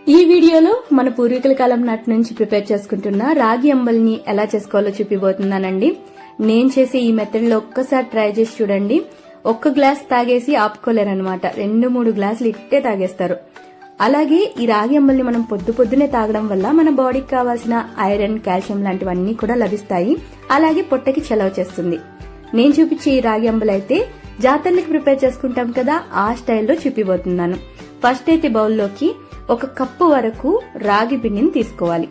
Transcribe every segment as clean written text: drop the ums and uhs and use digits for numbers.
ఈ వీడియోలో మన పూర్వీకుల కాలం నాటి నుంచి ప్రిపేర్ చేసుకుంటున్న రాగి అంబలిని ఎలా చేసుకోవాలో చూపిపోతున్నానండి. నేను చేసే ఈ మెథడ్ లో ఒక్కసారి ట్రై చేసి చూడండి. ఒక్క గ్లాస్ తాగేసి ఆపుకోలేరనమాట. 2-3 గ్లాసులు ఇట్టే తాగేస్తారు. అలాగే ఈ రాగి అంబలిని మనం పొద్దునే తాగడం వల్ల మన బాడీకి కావాల్సిన ఐరన్, కాల్షియం లాంటివన్నీ కూడా లభిస్తాయి. అలాగే పొట్టకి చలవ చేస్తుంది. నేను చూపించే ఈ రాగి అంబలి అయితే జాతరలకి ప్రిపేర్ చేసుకుంటాం కదా, ఆ స్టైల్లో చూపిపోతున్నాను. ఫస్ట్ అయితే బౌల్లోకి 1 కప్పు వరకు రాగి పిండిని తీసుకోవాలి.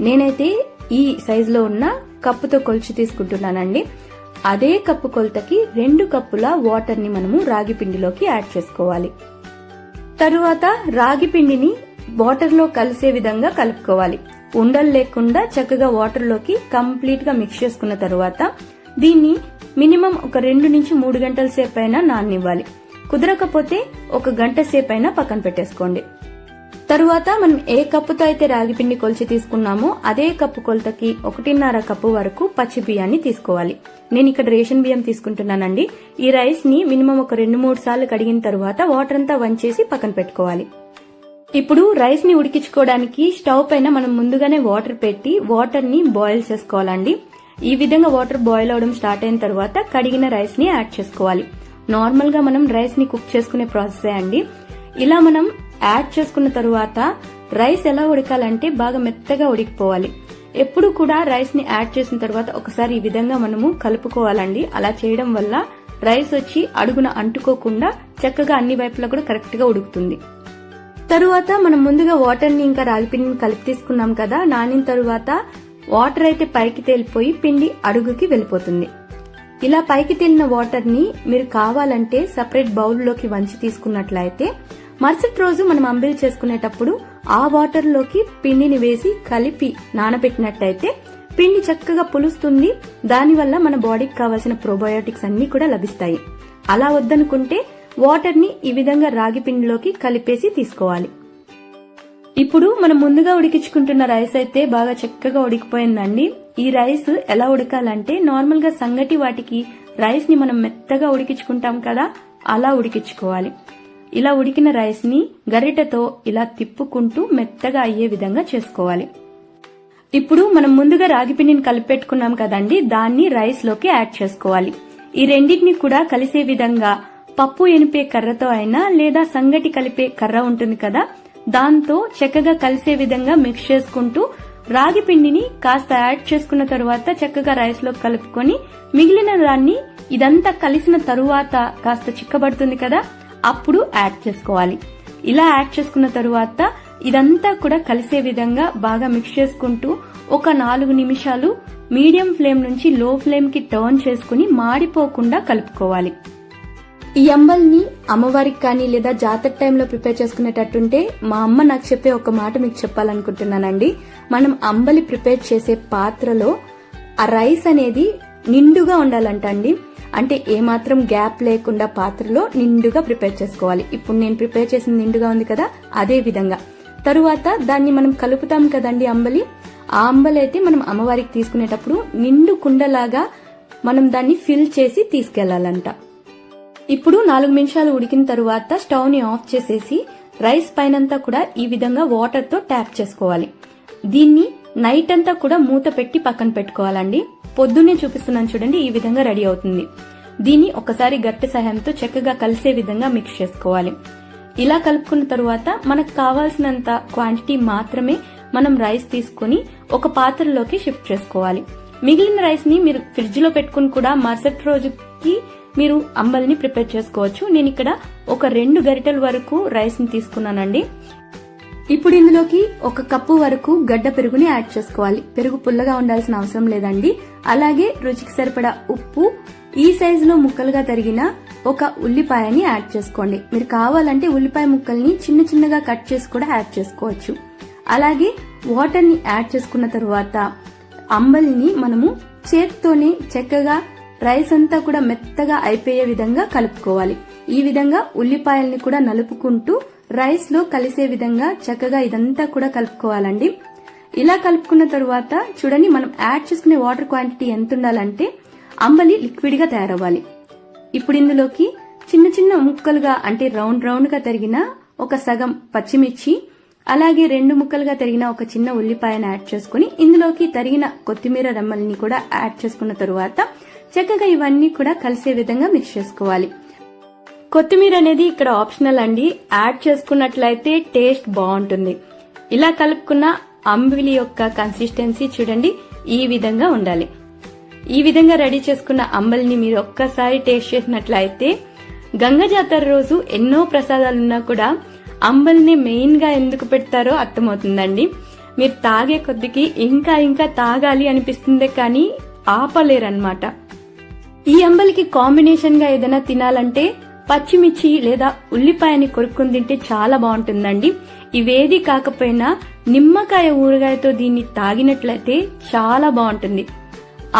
నేనైతే ఈ సైజులో ఉన్న కప్పుతో కొలిచి తీసుకుంటున్నానండి. అదే కప్పు కొలతకి 2 కప్పుల వాటర్ ని మనము రాగి పిండిలోకి యాడ్ చేసుకోవాలి. తరువాత రాగి పిండిని వాటర్ లో కలిసే విధంగా కలుపుకోవాలి. ఉండలు లేకుండా చక్కగా వాటర్ లోకి కంప్లీట్ గా మిక్స్ చేసుకున్న తరువాత దీన్ని మినిమం ఒక 2 నుంచి 3 గంటల సేపు అయినా నాననివ్వాలి. కుదరకపోతే 1 గంట సేపు అయినా పక్కన పెట్టేసుకోండి. తరువాత మనం ఏ కప్పుతో అయితే రాగి పిండి కొలిచి తీసుకున్నామో అదే కప్పు కొలతకి 1.5 కప్పు వరకు పచ్చి బియ్యాన్ని తీసుకోవాలి. నేను ఇక్కడ రేషన్ బియ్యం తీసుకుంటున్నానండి. ఈ రైస్ ని మినిమం ఒక 2-3 సార్లు కడిగిన తరువాత వాటర్ అంతా వంచేసి పక్కన పెట్టుకోవాలి. ఇప్పుడు రైస్ ని ఉడికించుకోవడానికి స్టవ్ పైన మనం ముందుగానే వాటర్ పెట్టి వాటర్ ని బాయిల్ చేసుకోవాలండి. ఈ విధంగా వాటర్ బాయిల్ అవడం స్టార్ట్ అయిన తర్వాత కడిగిన రైస్ ని యాడ్ చేసుకోవాలి. నార్మల్ గా మనం రైస్ ని కుక్ చేసుకునే ప్రాసెస్ అండి. ఇలా మనం యాడ్ చేసుకున్న తరువాత రైస్ ఎలా ఉడకాలంటే బాగా మెత్తగా ఉడికిపోవాలి. ఎప్పుడు కూడా రైస్ ని యాడ్ చేసిన తర్వాత ఒకసారి ఈ విధంగా మనము కలుపుకోవాలండి. అలా చేయడం వల్ల రైస్ వచ్చి అడుగున అంటుకోకుండా చక్కగా అన్ని వైపులా కూడా కరెక్ట్ గా ఉడుకుతుంది. తరువాత మనం ముందుగా వాటర్ ని ఇంకా రాగి పిండిని కలిపి తీసుకున్నాం కదా, నానిన తరువాత వాటర్ అయితే పైకి తేలిపోయి పిండి అడుగుకి వెళ్ళిపోతుంది. ఇలా పైకి తేలిన వాటర్ ని మీరు కావాలంటే సపరేట్ బౌల్లోకి వంచి తీసుకున్నట్లయితే మరుసటి రోజు మనం అంబలి చేసుకునేటప్పుడు ఆ వాటర్ లోకి పిండిని వేసి కలిపి నానబెట్టినట్టయితే పిండి చక్కగా పులుస్తుంది. దానివల్ల మన బాడీకి కావాల్సిన ప్రోబయోటిక్స్ అన్ని కూడా లభిస్తాయి. అలా వద్దనుకుంటే వాటర్ ని ఈ విధంగా రాగి పిండిలోకి కలిపేసి తీసుకోవాలి. ఇప్పుడు మనం ముందుగా ఉడికించుకుంటున్న రైస్ అయితే బాగా చక్కగా ఉడికిపోయిందండి. ఈ రైస్ ఎలా ఉడకాలంటే నార్మల్ గా సంగటి వాటికి రైస్ ని మనం మెత్తగా ఉడికించుకుంటాం కదా, అలా ఉడికించుకోవాలి. ఇలా ఉడికిన రైస్ ని గరిటెతో ఇలా తిప్పుకుంటూ మెత్తగా అయ్యే విధంగా చేసుకోవాలి. ఇప్పుడు మనం ముందుగా రాగి పిండిని కలిపెట్టుకున్నాం కదండి, దాన్ని రైస్ లోకి యాడ్ చేసుకోవాలి. ఈ రెండింటిని కూడా కలిసే విధంగా పప్పు ఎనిపే కర్రతో అయినా లేదా సంగటి కలిపే కర్ర ఉంటుంది కదా, దాంతో చక్కగా కలిసే విధంగా మిక్స్ చేసుకుంటూ రాగి పిండిని కాస్త యాడ్ చేసుకున్న తరువాత చక్కగా రైస్ లో కలుపుకొని మిగిలిన దాన్ని ఇదంతా కలిసిన తరువాత కాస్త చిక్కబడుతుంది కదా, అప్పుడు యాడ్ చేసుకోవాలి. ఇలా యాడ్ చేసుకున్న తరువాత ఇదంతా కూడా కలిసే విధంగా బాగా మిక్స్ చేసుకుంటూ ఒక 4 నిమిషాలు మీడియం ఫ్లేమ్ నుంచి లో ఫ్లేమ్ కి టర్న్ చేసుకుని మాడిపోకుండా కలుపుకోవాలి. ఈ అంబల్ని అమ్మవారికి కానీ లేదా జాతర టైంలో ప్రిపేర్ చేసుకునేటట్టుంటే మా అమ్మ నాకు చెప్పే ఒక మాట మీకు చెప్పాలనుకుంటున్నానండి. మనం అంబలి ప్రిపేర్ చేసే పాత్రలో ఆ రైస్ అనేది నిండుగా ఉండాలంట అండి. అంటే ఏమాత్రం గ్యాప్ లేకుండా పాత్రలో నిండుగా ప్రిపేర్ చేసుకోవాలి. ఇప్పుడు నేను ప్రిపేర్ చేసిన నిండుగా ఉంది కదా, అదే విధంగా. తరువాత దాన్ని మనం కలుపుతాం కదండి అంబలి. ఆ అంబలి అయితే మనం అమ్మవారికి తీసుకునేటప్పుడు నిండు కుండలాగా మనం దాన్ని ఫిల్ చేసి తీసుకెళ్లాలంట. ఇప్పుడు 4 నిమిషాలు ఉడికిన తరువాత స్టవ్ ని ఆఫ్ చేసేసి రైస్ పైనంతా కూడా ఈ విధంగా వాటర్ తో ట్యాప్ చేసుకోవాలి. దీన్ని నైట్ అంతా కూడా మూత పెట్టి పక్కన పెట్టుకోవాలండి. పొద్దున్నే చూపిస్తున్నాను చూడండి, ఈ విధంగా రెడీ అవుతుంది. దీన్ని ఒకసారి గట్టి సహాయంతో చక్కగా కలిసే విధంగా మిక్స్ చేసుకోవాలి. ఇలా కలుపుకున్న తరువాత మనకు కావాల్సినంత క్వాంటిటీ మాత్రమే మనం రైస్ తీసుకుని ఒక పాత్రలోకి షిఫ్ట్ చేసుకోవాలి. మిగిలిన రైస్ ని మీరు ఫ్రిడ్జ్ లో పెట్టుకుని కూడా మరుసటి రోజుకి మీరు అంబలిని ప్రిపేర్ చేసుకోవచ్చు. నేను ఇక్కడ ఒక 2 గరిటెల వరకు రైస్ ని తీసుకున్నానండి. ఇప్పుడు ఇందులోకి 1 కప్పు వరకు గడ్డ పెరుగుని యాడ్ చేసుకోవాలి. పెరుగు పుల్లగా ఉండాల్సిన అవసరం లేదండి. అలాగే రుచికి సరిపడా ఉప్పు, ఈ సైజులో ముక్కలుగా తరిగిన 1 ఉల్లిపాయని యాడ్ చేసుకోండి. మీరు కావాలంటే ఉల్లిపాయ ముక్కల్ని చిన్న చిన్నగా కట్ చేసి కూడా యాడ్ చేసుకోవచ్చు. అలాగే వాటర్ ని యాడ్ చేసుకున్న తరువాత అంబలిని మనము చేత్తోనే చక్కగా రైస్ అంతా కూడా మెత్తగా అయిపోయే విధంగా కలుపుకోవాలి. ఈ విధంగా ఉల్లిపాయల్ని కూడా నలుపుకుంటూ రైస్ లో కలిసే విధంగా చక్కగా ఇదంతా కూడా కలుపుకోవాలండి. ఇలా కలుపుకున్న తరువాత చూడండి, మనం యాడ్ చేసుకునే వాటర్ క్వాంటిటీ ఎంత ఉండాలంటే అంబలి లిక్విడ్ గా తయారవ్వాలి. ఇప్పుడు ఇందులోకి చిన్న చిన్న ముక్కలుగా అంటే రౌండ్ గా తరిగిన 1 సగం పచ్చిమిర్చి, అలాగే 2 ముక్కలుగా తరిగిన ఒక చిన్న ఉల్లిపాయను యాడ్ చేసుకుని ఇందులోకి తరిగిన కొత్తిమీర రెమ్మల్ని కూడా యాడ్ చేసుకున్న తరువాత చక్కగా ఇవన్నీ కూడా కలిసే విధంగా మిక్స్ చేసుకోవాలి. కొత్తిమీర అనేది ఇక్కడ ఆప్షనల్ అండి, యాడ్ చేసుకున్నట్లయితే టేస్ట్ బాగుంటుంది. ఇలా కలుపుకున్న అంబలి యొక్క కన్సిస్టెన్సీ చూడండి, ఈ విధంగా ఉండాలి. ఈ విధంగా రెడీ చేసుకున్న అంబలిని మీరు ఒక్కసారి టేస్ట్ చేసినట్లయితే గంగ జాతర రోజు ఎన్నో ప్రసాదాలున్నా కూడా అంబలిని మెయిన్ గా ఎందుకు పెడతారో అర్థమవుతుందండి. మీరు తాగే కొద్దికి ఇంకా ఇంకా తాగాలి అనిపిస్తుందే కానీ ఆపలేరన్నమాట. ఈ అంబలికి కాంబినేషన్ గా ఏదైనా తినాలంటే పచ్చిమిర్చి లేదా ఉల్లిపాయని కొరుక్కుని తింటే చాలా బాగుంటుందండి. ఇవేది కాకపోయినా నిమ్మకాయ ఊరగాయతో దీన్ని తాగినట్లయితే చాలా బాగుంటుంది.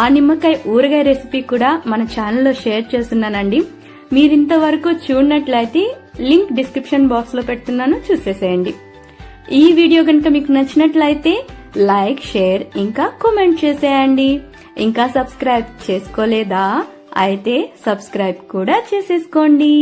ఆ నిమ్మకాయ ఊరగాయ రెసిపీ కూడా మన ఛానల్లో షేర్ చేస్తున్నానండి. మీరింతవరకు చూడనట్లయితే లింక్ డిస్క్రిప్షన్ బాక్స్ లో పెడుతున్నాను, చూసేసేయండి. ఈ వీడియో కనుక మీకు నచ్చినట్లయితే లైక్, షేర్ ఇంకా కామెంట్ చేసేయండి. ఇంకా సబ్స్క్రైబ్ చేసుకోలేదా? అయితే సబ్స్క్రైబ్ కూడా చేసేసుకోండి.